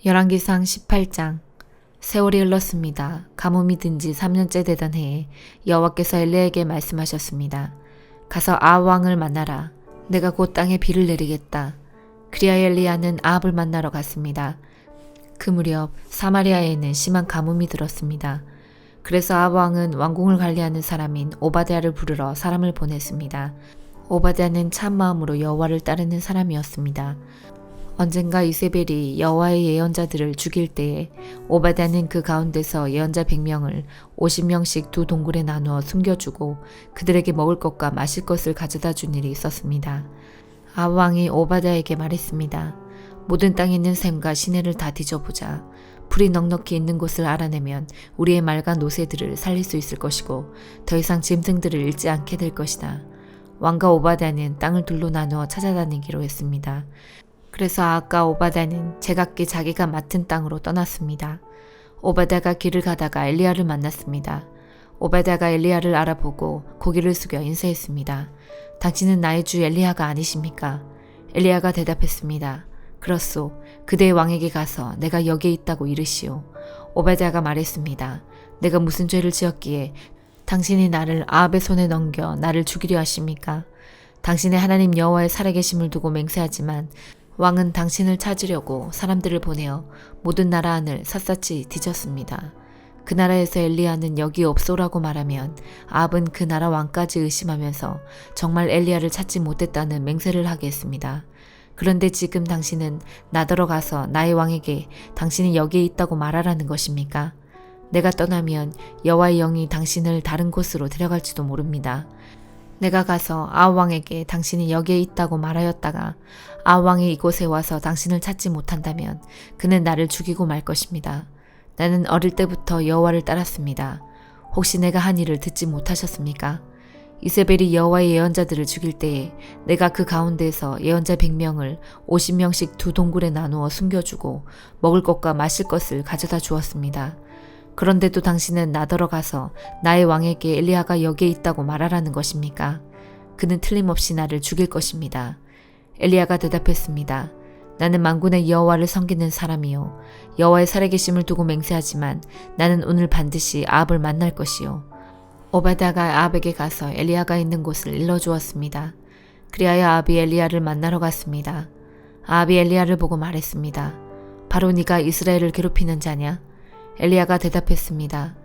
열왕기상 18장. 세월이 흘렀습니다. 가뭄이 든 지 3년째 되던 해에 여호와께서 엘리야에게 말씀하셨습니다. 가서 아합 왕을 만나라. 내가 곧 땅에 비를 내리겠다. 그리하여 엘리야는 아합을 만나러 갔습니다. 그 무렵 사마리아에는 심한 가뭄이 들었습니다. 그래서 아합 왕은 왕궁을 관리하는 사람인 오바댜를 부르러 사람을 보냈습니다. 오바댜는 참 마음으로 여호와를 따르는 사람이었습니다. 언젠가 이세벨이 여호와의 예언자들을 죽일 때에 오바댜는 그 가운데서 예언자 100명을 50명씩 두 동굴에 나누어 숨겨주고 그들에게 먹을 것과 마실 것을 가져다 준 일이 있었습니다. 아합 왕이 오바댜에게 말했습니다. 모든 땅에 있는 샘과 시내를 다 뒤져보자. 풀이 넉넉히 있는 곳을 알아내면 우리의 말과 노새들을 살릴 수 있을 것이고 더 이상 짐승들을 잃지 않게 될 것이다. 왕과 오바댜는 땅을 둘로 나누어 찾아다니기로 했습니다. 그래서 아합과 오바댜는 제각기 자기가 맡은 땅으로 떠났습니다. 오바댜가 길을 가다가 엘리야를 만났습니다. 오바댜가 엘리야를 알아보고 고개를 숙여 인사했습니다. 당신은 나의 주 엘리야가 아니십니까? 엘리야가 대답했습니다. 그렇소. 그대의 왕에게 가서 내가 여기에 있다고 이르시오. 오바댜가 말했습니다. 내가 무슨 죄를 지었기에 당신이 나를 아합의 손에 넘겨 나를 죽이려 하십니까? 당신의 하나님 여호와의 살아계심을 두고 맹세하지만 왕은 당신을 찾으려고 사람들을 보내어 모든 나라 안을 샅샅이 뒤졌습니다. 그 나라에서 엘리야는 여기 없소라고 말하면 아합은 그 나라 왕까지 의심하면서 정말 엘리야를 찾지 못했다는 맹세를 하게 했습니다. 그런데 지금 당신은 나더러 가서 나의 왕에게 당신이 여기에 있다고 말하라는 것입니까? 내가 떠나면 여호와의 영이 당신을 다른 곳으로 데려갈지도 모릅니다. 내가 가서 아합 왕에게 당신이 여기에 있다고 말하였다가 아합 왕이 이곳에 와서 당신을 찾지 못한다면 그는 나를 죽이고 말 것입니다. 나는 어릴 때부터 여호와를 따랐습니다. 혹시 내가 한 일을 듣지 못하셨습니까? 이세벨이 여호와의 예언자들을 죽일 때에 내가 그 가운데에서 예언자 100명을 50명씩 두 동굴에 나누어 숨겨주고 먹을 것과 마실 것을 가져다 주었습니다. 그런데도 당신은 나더러 가서 나의 왕에게 엘리야가 여기에 있다고 말하라는 것입니까? 그는 틀림없이 나를 죽일 것입니다. 엘리야가 대답했습니다. 나는 만군의 여호와를 섬기는 사람이요. 여호와의 살아계심을 두고 맹세하지만 나는 오늘 반드시 아합을 만날 것이요. 오바댜가 아합에게 가서 엘리야가 있는 곳을 일러주었습니다. 그리하여 아합이 엘리야를 만나러 갔습니다. 아합이 엘리야를 보고 말했습니다. 바로 네가 이스라엘을 괴롭히는 자냐? 엘리야가 대답했습니다.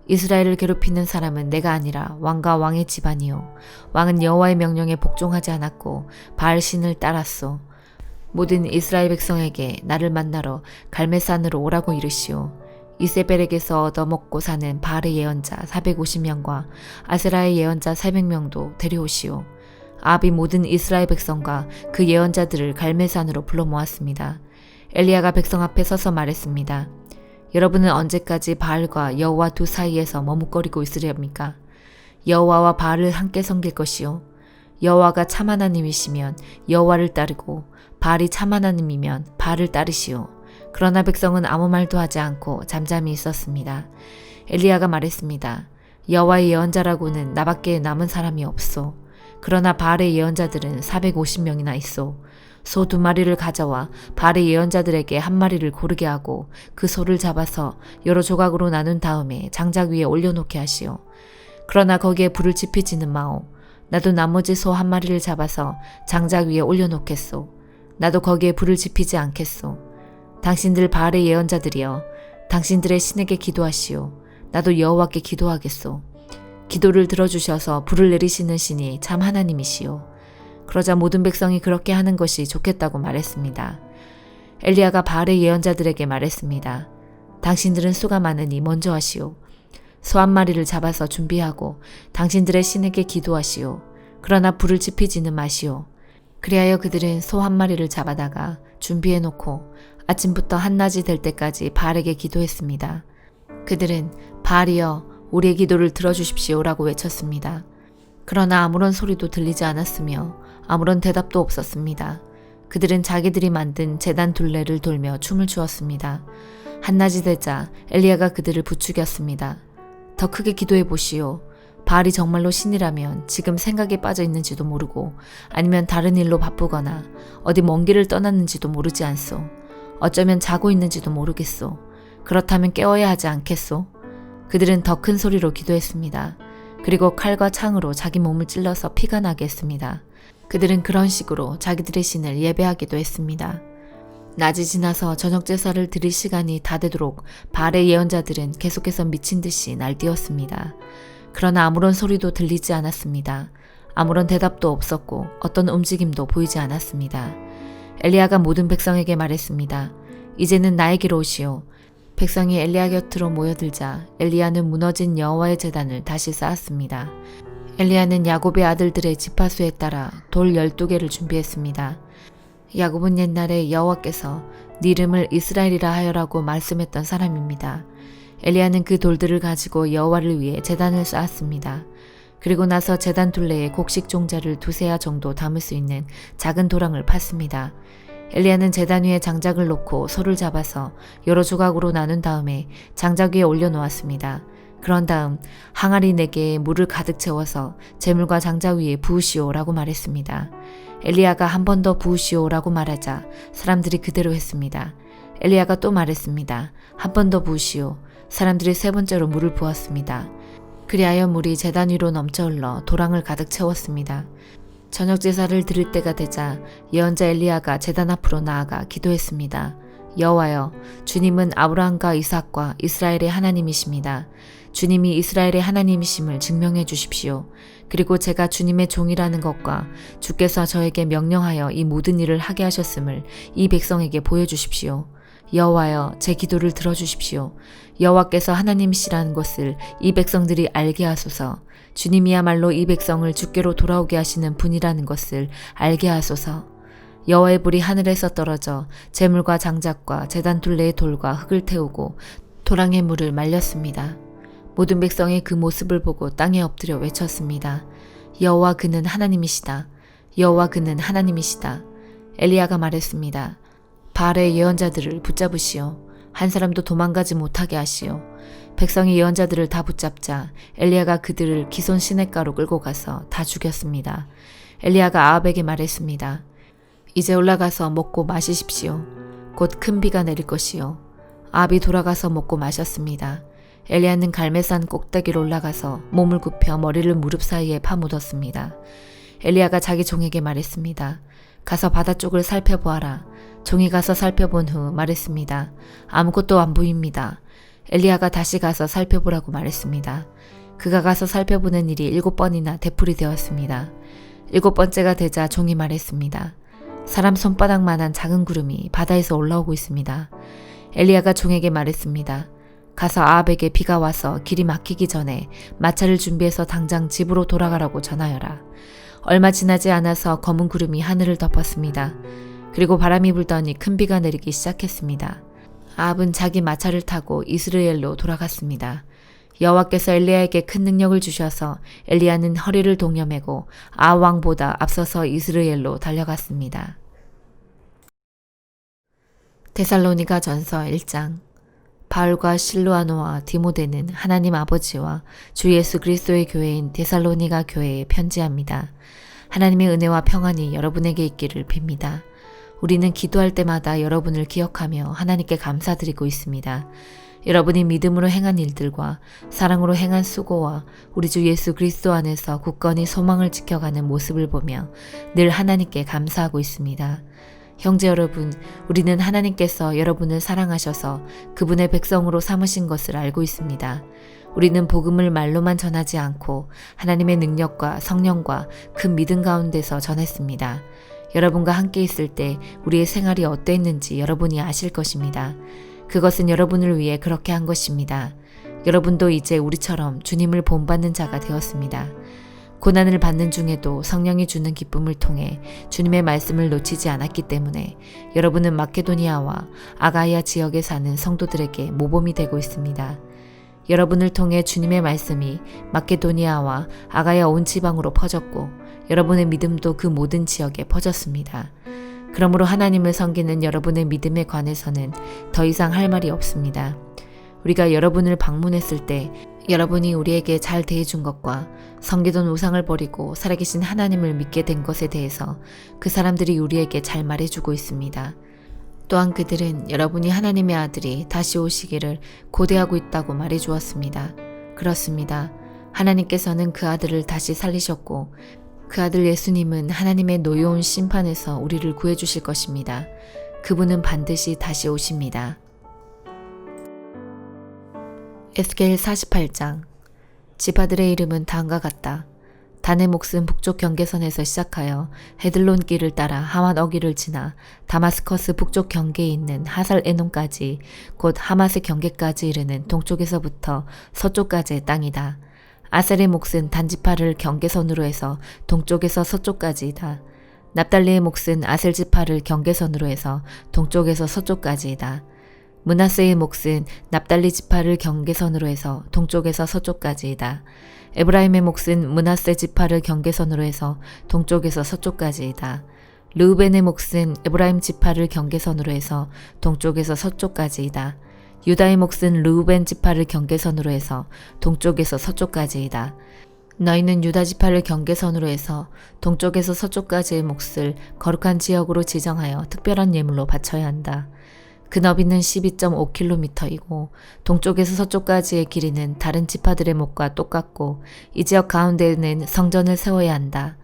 이스라엘을 괴롭히는 사람은 내가 아니라 왕과 왕의 집안이요. 왕은 여호와의 명령에 복종하지 않았고 바알 신을 따랐소. 모든 이스라엘 백성에게 나를 만나러 갈멜산으로 오라고 이르시오. 이세벨에게서 얻어먹고 사는 바알의 예언자 450명과 아세라의 예언자 400명도 데려오시오. 아합이 모든 이스라엘 백성과 그 예언자들을 갈멜산으로 불러 모았습니다. 엘리야가 백성 앞에 서서 말했습니다. 여러분은 언제까지 바알과 여호와 두 사이에서 머뭇거리고 있으렵니까? 여호와와 바알을 함께 섬길 것이요. 여호와가 참 하나님이시면 여호와를 따르고 바알이 참 하나님이면 바알을 따르시오. 그러나 백성은 아무 말도 하지 않고 잠잠히 있었습니다. 엘리야가 말했습니다. 여호와의 예언자라고는 나밖에 남은 사람이 없소. 그러나 바알의 예언자들은 450명이나 있소. 소 2마리를 가져와 바알의 예언자들에게 1마리를 고르게 하고 그 소를 잡아서 여러 조각으로 나눈 다음에 장작 위에 올려놓게 하시오. 그러나 거기에 불을 지피지는 마오. 나도 나머지 소 1마리를 잡아서 장작 위에 올려놓겠소. 나도 거기에 불을 지피지 않겠소. 당신들 바알의 예언자들이여, 당신들의 신에게 기도하시오. 나도 여호와께 기도하겠소. 기도를 들어주셔서 불을 내리시는 신이 참 하나님이시오. 그러자 모든 백성이 그렇게 하는 것이 좋겠다고 말했습니다. 엘리야가 바알의 예언자들에게 말했습니다. 당신들은 수가 많으니 먼저 하시오. 소 1마리를 잡아서 준비하고 당신들의 신에게 기도하시오. 그러나 불을 지피지는 마시오. 그리하여 그들은 소 1마리를 잡아다가 준비해놓고 아침부터 한낮이 될 때까지 바알에게 기도했습니다. 그들은 바알이여 우리의 기도를 들어주십시오라고 외쳤습니다. 그러나 아무런 소리도 들리지 않았으며 아무런 대답도 없었습니다. 그들은 자기들이 만든 제단 둘레를 돌며 춤을 추었습니다. 한낮이 되자 엘리야가 그들을 부추겼습니다. 더 크게 기도해 보시오. 바알이 정말로 신이라면 지금 생각에 빠져 있는지도 모르고 아니면 다른 일로 바쁘거나 어디 먼 길을 떠났는지도 모르지 않소. 어쩌면 자고 있는지도 모르겠소. 그렇다면 깨워야 하지 않겠소? 그들은 더 큰 소리로 기도했습니다. 그리고 칼과 창으로 자기 몸을 찔러서 피가 나게 했습니다. 그들은 그런 식으로 자기들의 신을 예배하기도 했습니다. 낮이 지나서 저녁 제사를 드릴 시간이 다 되도록 바알의 예언자들은 계속해서 미친 듯이 날뛰었습니다. 그러나 아무런 소리도 들리지 않았습니다. 아무런 대답도 없었고 어떤 움직임도 보이지 않았습니다. 엘리야가 모든 백성에게 말했습니다. 이제는 나에게로 오시오. 백성이 엘리야 곁으로 모여들자 엘리야는 무너진 여호와의 제단을 다시 쌓았습니다. 엘리야는 야곱의 아들들의 지파수에 따라 돌 12개를 준비했습니다. 야곱은 옛날에 여호와께서 네 이름을 이스라엘이라 하여라고 말씀했던 사람입니다. 엘리야는 그 돌들을 가지고 여호와를 위해 제단을 쌓았습니다. 그리고 나서 제단 둘레에 곡식 종자를 2세야 정도 담을 수 있는 작은 도랑을 팠습니다. 엘리야는 제단 위에 장작을 놓고 소를 잡아서 여러 조각으로 나눈 다음에 장작 위에 올려놓았습니다. 그런 다음 항아리 4개에 물을 가득 채워서 제물과 장작 위에 부으시오라고 말했습니다. 엘리야가 한 번 더 부으시오라고 말하자 사람들이 그대로 했습니다. 엘리야가 또 말했습니다. 한 번 더 부으시오. 사람들이 3번째로 물을 부었습니다. 그리하여 물이 제단 위로 넘쳐 흘러 도랑을 가득 채웠습니다. 저녁 제사를 드릴 때가 되자 예언자 엘리야가 제단 앞으로 나아가 기도했습니다. 여호와여, 주님은 아브라함과 이삭과 이스라엘의 하나님이십니다. 주님이 이스라엘의 하나님이심을 증명해 주십시오. 그리고 제가 주님의 종이라는 것과 주께서 저에게 명령하여 이 모든 일을 하게 하셨음을 이 백성에게 보여주십시오. 여호와여, 제 기도를 들어주십시오. 여호와께서 하나님이시라는 것을 이 백성들이 알게 하소서. 주님이야말로 이 백성을 주께로 돌아오게 하시는 분이라는 것을 알게 하소서. 여호와의 불이 하늘에서 떨어져 제물과 장작과 제단 둘레의 돌과 흙을 태우고 도랑의 물을 말렸습니다. 모든 백성의 그 모습을 보고 땅에 엎드려 외쳤습니다. 여호와 그는 하나님이시다. 여호와 그는 하나님이시다. 엘리야가 말했습니다. 바알의 예언자들을 붙잡으시오. 한 사람도 도망가지 못하게 하시오. 백성이 예언자들을 다 붙잡자 엘리야가 그들을 기손 시냇가로 끌고 가서 다 죽였습니다. 엘리야가 아합에게 말했습니다. 이제 올라가서 먹고 마시십시오. 곧 큰 비가 내릴 것이요. 아합이 돌아가서 먹고 마셨습니다. 엘리야는 갈멜산 꼭대기로 올라가서 몸을 굽혀 머리를 무릎 사이에 파묻었습니다. 엘리야가 자기 종에게 말했습니다. 가서 바다 쪽을 살펴보아라. 종이 가서 살펴본 후 말했습니다. 아무것도 안 보입니다. 엘리야가 다시 가서 살펴보라고 말했습니다. 그가 가서 살펴보는 일이 7번이나 되풀이 되었습니다. 7번째가 되자 종이 말했습니다. 사람 손바닥만한 작은 구름이 바다에서 올라오고 있습니다. 엘리야가 종에게 말했습니다. 가서 아합에게 비가 와서 길이 막히기 전에 마차를 준비해서 당장 집으로 돌아가라고 전하여라. 얼마 지나지 않아서 검은 구름이 하늘을 덮었습니다. 그리고 바람이 불더니 큰 비가 내리기 시작했습니다. 아합은 자기 마차를 타고 이스라엘로 돌아갔습니다. 여호와께서 엘리야에게 큰 능력을 주셔서 엘리야는 허리를 동여매고 아합 왕보다 앞서서 이스라엘로 달려갔습니다. 데살로니가 전서 1장. 바울과 실루아노와 디모데는 하나님 아버지와 주 예수 그리스도의 교회인 데살로니가 교회에 편지합니다. 하나님의 은혜와 평안이 여러분에게 있기를 빕니다. 우리는 기도할 때마다 여러분을 기억하며 하나님께 감사드리고 있습니다. 여러분이 믿음으로 행한 일들과 사랑으로 행한 수고와 우리 주 예수 그리스도 안에서 굳건히 소망을 지켜가는 모습을 보며 늘 하나님께 감사하고 있습니다. 형제 여러분, 우리는 하나님께서 여러분을 사랑하셔서 그분의 백성으로 삼으신 것을 알고 있습니다. 우리는 복음을 말로만 전하지 않고 하나님의 능력과 성령과 큰 믿음 가운데서 전했습니다. 여러분과 함께 있을 때 우리의 생활이 어땠는지 여러분이 아실 것입니다. 그것은 여러분을 위해 그렇게 한 것입니다. 여러분도 이제 우리처럼 주님을 본받는 자가 되었습니다. 고난을 받는 중에도 성령이 주는 기쁨을 통해 주님의 말씀을 놓치지 않았기 때문에 여러분은 마케도니아와 아가이아 지역에 사는 성도들에게 모범이 되고 있습니다. 여러분을 통해 주님의 말씀이 마케도니아와 아가야 온 지방으로 퍼졌고 여러분의 믿음도 그 모든 지역에 퍼졌습니다. 그러므로 하나님을 섬기는 여러분의 믿음에 관해서는 더 이상 할 말이 없습니다. 우리가 여러분을 방문했을 때 여러분이 우리에게 잘 대해준 것과 섬기던 우상을 버리고 살아계신 하나님을 믿게 된 것에 대해서 그 사람들이 우리에게 잘 말해주고 있습니다. 또한 그들은 여러분이 하나님의 아들이 다시 오시기를 고대하고 있다고 말해 주었습니다. 그렇습니다. 하나님께서는 그 아들을 다시 살리셨고 그 아들 예수님은 하나님의 노여운 심판에서 우리를 구해 주실 것입니다. 그분은 반드시 다시 오십니다. 에스겔 48장. 지파들의 이름은 다음과 같다. 단의 몫은 북쪽 경계선에서 시작하여 헤들론 길을 따라 하맛 어귀를 지나 다마스커스 북쪽 경계에 있는 하살 에논까지 곧 하맛의 경계까지 이르는 동쪽에서부터 서쪽까지의 땅이다. 아셀의 몫은 단지파를 경계선으로 해서 동쪽에서 서쪽까지이다. 납달리의 몫은 아셀 지파를 경계선으로 해서 동쪽에서 서쪽까지이다. 므낫세의 몫은 납달리 지파를 경계선으로 해서 동쪽에서 서쪽까지이다. 에브라임의 몫은 므낫세 지파를 경계선으로 해서 동쪽에서 서쪽까지이다. 르우벤의 몫은 에브라임 지파를 경계선으로 해서 동쪽에서 서쪽까지이다. 유다의 몫은 르우벤 지파를 경계선으로 해서 동쪽에서 서쪽까지이다. 너희는 유다 지파를 경계선으로 해서 동쪽에서 서쪽까지의 몫을 거룩한 지역으로 지정하여 특별한 예물로 바쳐야 한다. 그 너비는 12.5km이고 동쪽에서 서쪽까지의 길이는 다른 지파들의 몫과 똑같고 이 지역 가운데에는 성전을 세워야 한다.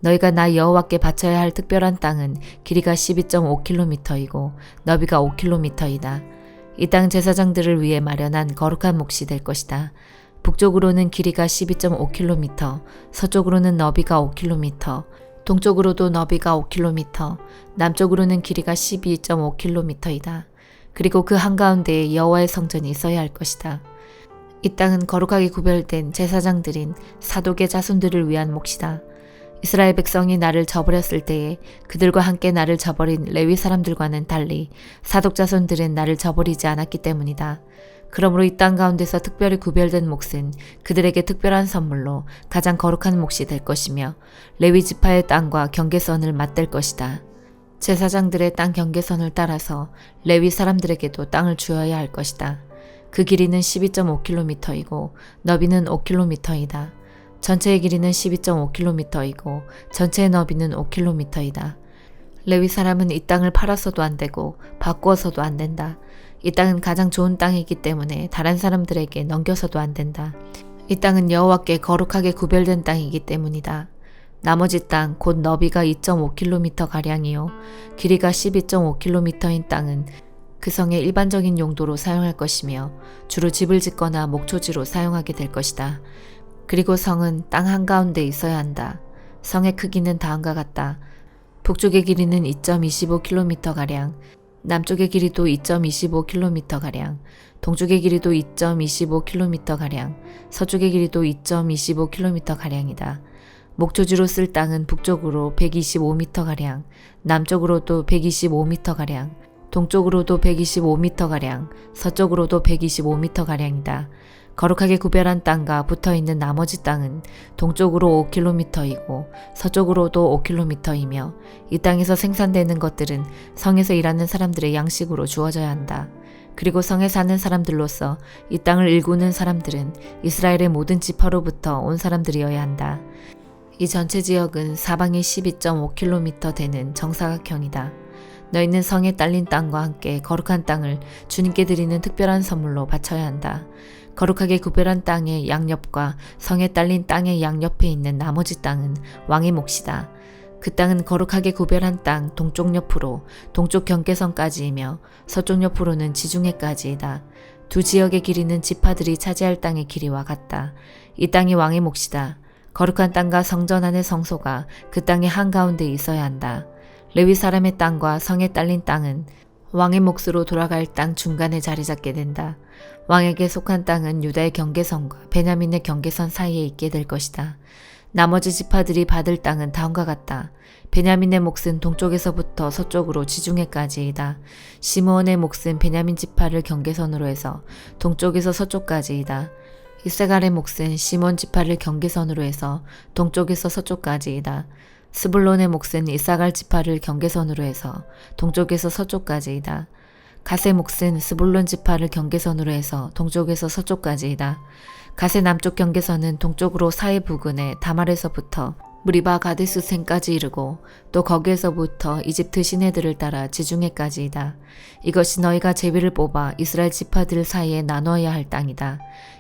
너희가 나 여호와께 바쳐야 할 특별한 땅은 길이가 12.5km이고 너비가 5km이다. 이 땅 제사장들을 위해 마련한 거룩한 몫이 될 것이다. 북쪽으로는 길이가 12.5km, 서쪽으로는 너비가 5km, 동쪽으로도 너비가 5km, 남쪽으로는 길이가 12.5km이다. 그리고 그 한가운데에 여호와의 성전이 있어야 할 것이다. 이 땅은 거룩하게 구별된 제사장들인 사독의 자손들을 위한 몫이다. 이스라엘 백성이 나를 저버렸을 때에 그들과 함께 나를 저버린 레위 사람들과는 달리 사독 자손들은 나를 저버리지 않았기 때문이다. 그러므로 이 땅 가운데서 특별히 구별된 몫은 그들에게 특별한 선물로 가장 거룩한 몫이 될 것이며 레위 지파의 땅과 경계선을 맞댈 것이다. 제사장들의 땅 경계선을 따라서 레위 사람들에게도 땅을 주어야 할 것이다. 그 길이는 12.5km이고 너비는 5km이다. 전체의 길이는 12.5km이고 전체의 너비는 5km이다. 레위 사람은 이 땅을 팔아서도 안 되고 바꾸어서도 안 된다. 이 땅은 가장 좋은 땅이기 때문에 다른 사람들에게 넘겨서도 안 된다. 이 땅은 여호와께 거룩하게 구별된 땅이기 때문이다. 나머지 땅 곧 너비가 2.5km가량이요 길이가 12.5km인 땅은 그 성의 일반적인 용도로 사용할 것이며 주로 집을 짓거나 목초지로 사용하게 될 것이다. 그리고 성은 땅 한가운데 있어야 한다. 성의 크기는 다음과 같다. 북쪽의 길이는 2.25km가량, 남쪽의 길이도 2.25km가량, 동쪽의 길이도 2.25km가량, 서쪽의 길이도 2.25km가량이다. 목초지로 쓸 땅은 북쪽으로 125m가량, 남쪽으로도 125m가량, 동쪽으로도 125m가량, 서쪽으로도 125m가량이다. 거룩하게 구별한 땅과 붙어있는 나머지 땅은 동쪽으로 5km이고 서쪽으로도 5km이며 이 땅에서 생산되는 것들은 성에서 일하는 사람들의 양식으로 주어져야 한다. 그리고 성에 사는 사람들로서 이 땅을 일구는 사람들은 이스라엘의 모든 지파로부터 온 사람들이어야 한다. 이 전체 지역은 사방이 12.5km 되는 정사각형이다. 너희는 성에 딸린 땅과 함께 거룩한 땅을 주님께 드리는 특별한 선물로 바쳐야 한다. 거룩하게 구별한 땅의 양옆과 성에 딸린 땅의 양옆에 있는 나머지 땅은 왕의 몫이다. 그 땅은 거룩하게 구별한 땅 동쪽 옆으로 동쪽 경계선까지이며 서쪽 옆으로는 지중해까지이다. 두 지역의 길이는 지파들이 차지할 땅의 길이와 같다. 이 땅이 왕의 몫이다. 거룩한 땅과 성전 안의 성소가 그 땅의 한가운데 있어야 한다. 레위 사람의 땅과 성에 딸린 땅은 왕의 몫으로 돌아갈 땅 중간에 자리 잡게 된다. 왕에게 속한 땅은 유다의 경계선과 베냐민의 경계선 사이에 있게 될 것이다. 나머지 지파들이 받을 땅은 다음과 같다. 베냐민의 몫은 동쪽에서부터 서쪽으로 지중해까지이다. 시므온의 몫은 베냐민 지파를 경계선으로 해서 동쪽에서 서쪽까지이다. 이세갈의 몫은 시몬 지파를 경계선으로 해서 동쪽에서 서쪽까지이다. 스불론의 몫은 이사갈 지파를 경계선으로 해서 동쪽에서 서쪽까지이다. 갓의 몫은 스불론 지파를 경계선으로 해서 동쪽에서 서쪽까지이다. 갓의 남쪽 경계선은 동쪽으로 사해 부근의 다말에서부터 무리바 가데스센까지 이르고 또 거기에서부터 이집트 시내들을 따라 지중해까지이다. 이것이 너희가 제비를 뽑아 이스라엘 지파들 사이에 나누어야 할 땅이다.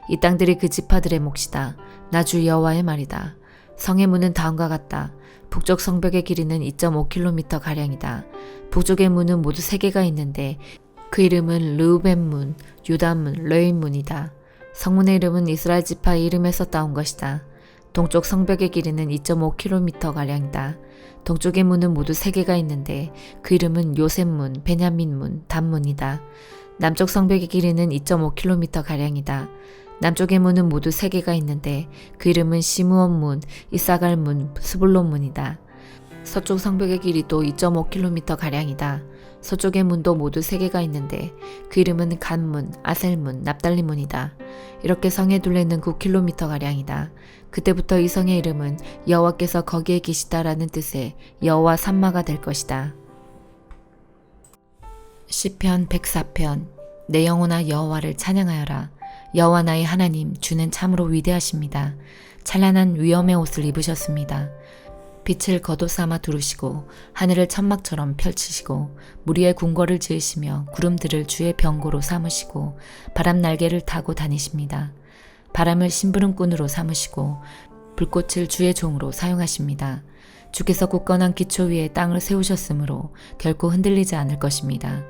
이 땅들이 그 지파들의 몫이다. 나 주 여호와의 말이다. 성의 문은 다음과 같다. 북쪽 성벽의 길이는 2.5km 가량이다. 북쪽의 문은 모두 3개가 있는데 그 이름은 르우벤 문, 유다 문, 레위 문이다. 성문의 이름은 이스라엘 지파의 이름에서 따온 것이다. 동쪽 성벽의 길이는 2.5km 가량이다. 동쪽의 문은 모두 3개가 있는데 그 이름은 요셉문, 베냐민문, 단문이다. 남쪽 성벽의 길이는 2.5km 가량이다. 남쪽의 문은 모두 3개가 있는데 그 이름은 시므온문, 이사갈문, 스불론문이다. 서쪽 성벽의 길이도 2.5km 가량이다. 서쪽의 문도 모두 3개가 있는데 그 이름은 간문, 아셀문, 납달리문이다. 이렇게 성에 둘레는 9km 가량이다. 그때부터 이 성의 이름은 여호와께서 거기에 계시다라는 뜻의 여호와 삼마가 될 것이다. 시편 104편. 내 영혼아 여호와를 찬양하여라. 여호와 나의 하나님, 주는 참으로 위대하십니다. 찬란한 위엄의 옷을 입으셨습니다. 빛을 겉옷 삼아 두르시고 하늘을 천막처럼 펼치시고 물 위에 궁궐을 지으시며 구름들을 주의 병고로 삼으시고 바람 날개를 타고 다니십니다. 바람을 심부름꾼으로 삼으시고 불꽃을 주의 종으로 사용하십니다. 주께서 굳건한 기초 위에 땅을 세우셨으므로 결코 흔들리지 않을 것입니다.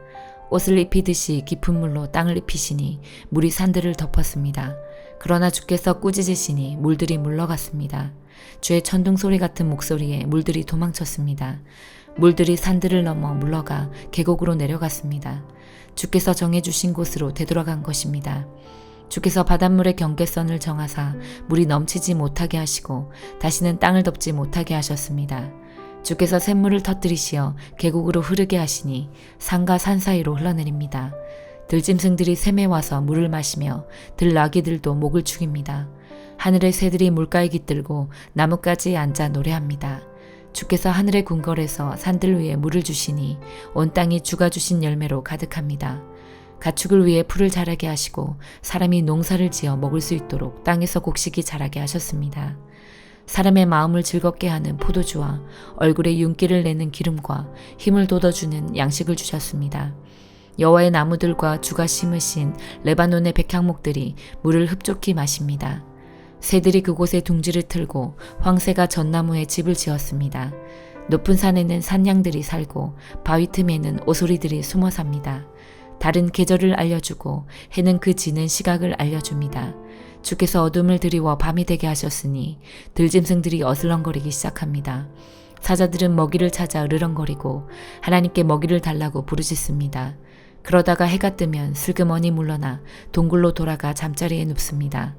옷을 입히듯이 깊은 물로 땅을 입히시니 물이 산들을 덮었습니다. 그러나 주께서 꾸짖으시니 물들이 물러갔습니다. 주의 천둥소리 같은 목소리에 물들이 도망쳤습니다. 물들이 산들을 넘어 물러가 계곡으로 내려갔습니다. 주께서 정해주신 곳으로 되돌아간 것입니다. 주께서 바닷물의 경계선을 정하사 물이 넘치지 못하게 하시고 다시는 땅을 덮지 못하게 하셨습니다. 주께서 샘물을 터뜨리시어 계곡으로 흐르게 하시니 산과 산 사이로 흘러내립니다. 들짐승들이 샘에 와서 물을 마시며 들나귀들도 목을 축입니다. 하늘의 새들이 물가에 깃들고 나뭇가지에 앉아 노래합니다. 주께서 하늘의 궁궐에서 산들 위에 물을 주시니 온 땅이 주가 주신 열매로 가득합니다. 가축을 위해 풀을 자라게 하시고 사람이 농사를 지어 먹을 수 있도록 땅에서 곡식이 자라게 하셨습니다. 사람의 마음을 즐겁게 하는 포도주와 얼굴에 윤기를 내는 기름과 힘을 돋워주는 양식을 주셨습니다. 여호와의 나무들과 주가 심으신 레바논의 백향목들이 물을 흡족히 마십니다. 새들이 그곳에 둥지를 틀고 황새가 전나무에 집을 지었습니다. 높은 산에는 산양들이 살고 바위 틈에는 오소리들이 숨어 삽니다. 달은 계절을 알려주고 해는 그 지는 시각을 알려줍니다. 주께서 어둠을 드리워 밤이 되게 하셨으니 들짐승들이 어슬렁거리기 시작합니다. 사자들은 먹이를 찾아 으르렁거리고 하나님께 먹이를 달라고 부르짖습니다. 그러다가 해가 뜨면 슬그머니 물러나 동굴로 돌아가 잠자리에 눕습니다.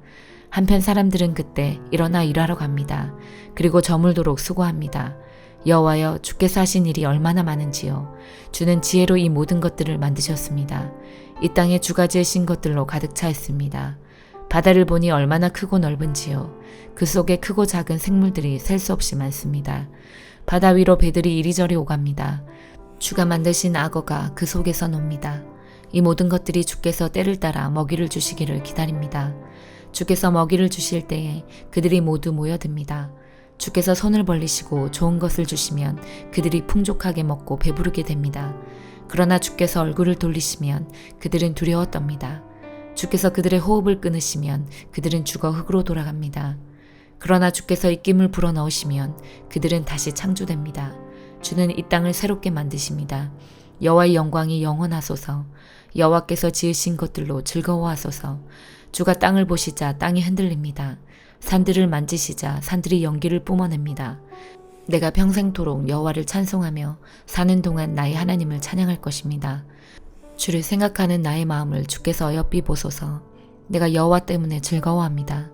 한편 사람들은 그때 일어나 일하러 갑니다. 그리고 저물도록 수고합니다. 여호와여, 주께서 하신 일이 얼마나 많은지요. 주는 지혜로 이 모든 것들을 만드셨습니다. 이 땅에 주가 지으신 것들로 가득 차 있습니다. 바다를 보니 얼마나 크고 넓은지요. 그 속에 크고 작은 생물들이 셀 수 없이 많습니다. 바다 위로 배들이 이리저리 오갑니다. 주가 만드신 악어가 그 속에서 놉니다. 이 모든 것들이 주께서 때를 따라 먹이를 주시기를 기다립니다. 주께서 먹이를 주실 때에 그들이 모두 모여듭니다. 주께서 손을 벌리시고 좋은 것을 주시면 그들이 풍족하게 먹고 배부르게 됩니다. 그러나 주께서 얼굴을 돌리시면 그들은 두려워 떱니다. 주께서 그들의 호흡을 끊으시면 그들은 죽어 흙으로 돌아갑니다. 그러나 주께서 입김을 불어넣으시면 그들은 다시 창조됩니다. 주는 이 땅을 새롭게 만드십니다. 여호와의 영광이 영원하소서. 여호와께서 지으신 것들로 즐거워하소서. 주가 땅을 보시자 땅이 흔들립니다. 산들을 만지시자 산들이 연기를 뿜어냅니다. 내가 평생토록 여호와를 찬송하며 사는 동안 나의 하나님을 찬양할 것입니다. 주를 생각하는 나의 마음을 주께서 어여삐 보소서. 내가 여호와 때문에 즐거워합니다.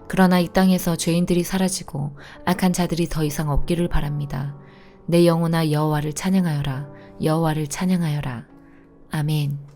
그러나 이 땅에서 죄인들이 사라지고 악한 자들이 더 이상 없기를 바랍니다. 내 영혼아 여호와를 찬양하여라. 여호와를 찬양하여라. 아멘.